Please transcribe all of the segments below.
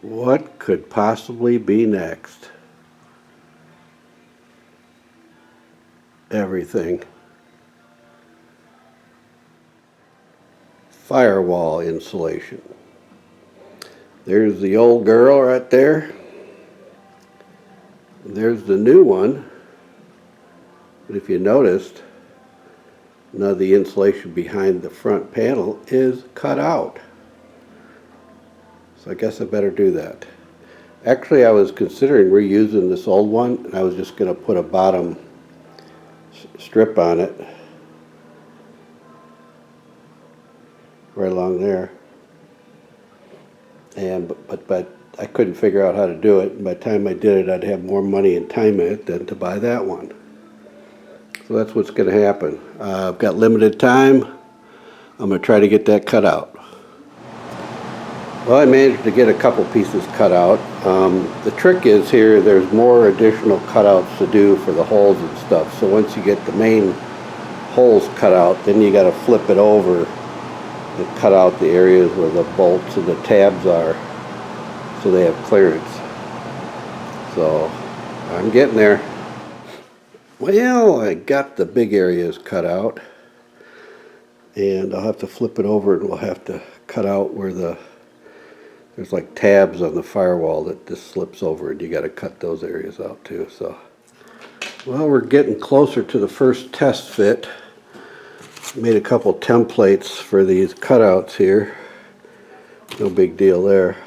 What could possibly be next? Everything. Firewall insulation. There's the old girl right there. There's the new one. But if you noticed, none of the insulation behind the front panel is cut out. So I guess I better do that. Actually, I was considering reusing this old one, and I was just going to put a bottom strip on it right along there. And but I couldn't figure out how to do it. And by the time I did it, I'd have more money and time in it than to buy that one. So that's what's going to happen. I've got limited time. I'm going to try to get that cut out. Well, I managed to get a couple pieces cut out. The trick is here, there's more additional cutouts to do for the holes and stuff. So once you get the main holes cut out, then you got to flip it over and cut out the areas where the bolts and the tabs are, so they have clearance. So I'm getting there. Well, I got the big areas cut out, and I'll have to flip it over, and we'll have to cut out where there's like tabs on the firewall that just slips over, and you got to cut those areas out too. So, well, we're getting closer to the first test fit. Made a couple templates for these cutouts here. No big deal there.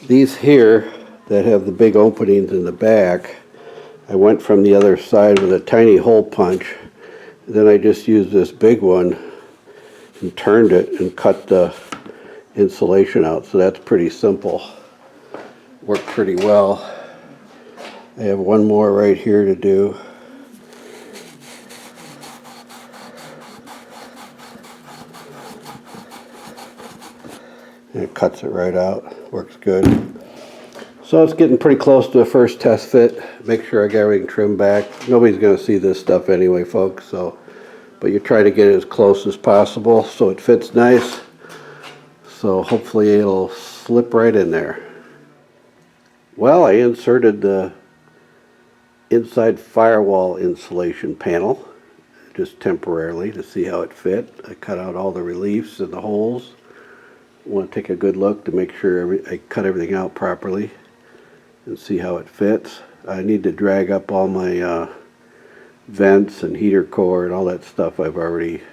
These here that have the big openings in the back, I went from the other side with a tiny hole punch. Then I just used this big one and turned it and cut the insulation out. So that's pretty simple. Worked pretty well. I have one more right here to do. And it cuts it right out. Works good. So it's getting pretty close to the first test fit. Make sure I got everything trimmed back. Nobody's going to see this stuff anyway, folks. So, but you try to get it as close as possible so it fits nice. So hopefully it'll slip right in there. Well, I inserted the inside firewall insulation panel just temporarily to see how it fit. I cut out all the reliefs and the holes. I want to take a good look to make sure I cut everything out properly and see how it fits. I need to drag up all my vents and heater core and all that stuff I've already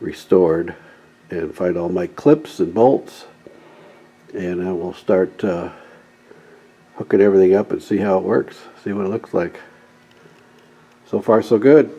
restored, and find all my clips and bolts, and I will start hooking everything up and see how it works, see what it looks like. So far so good.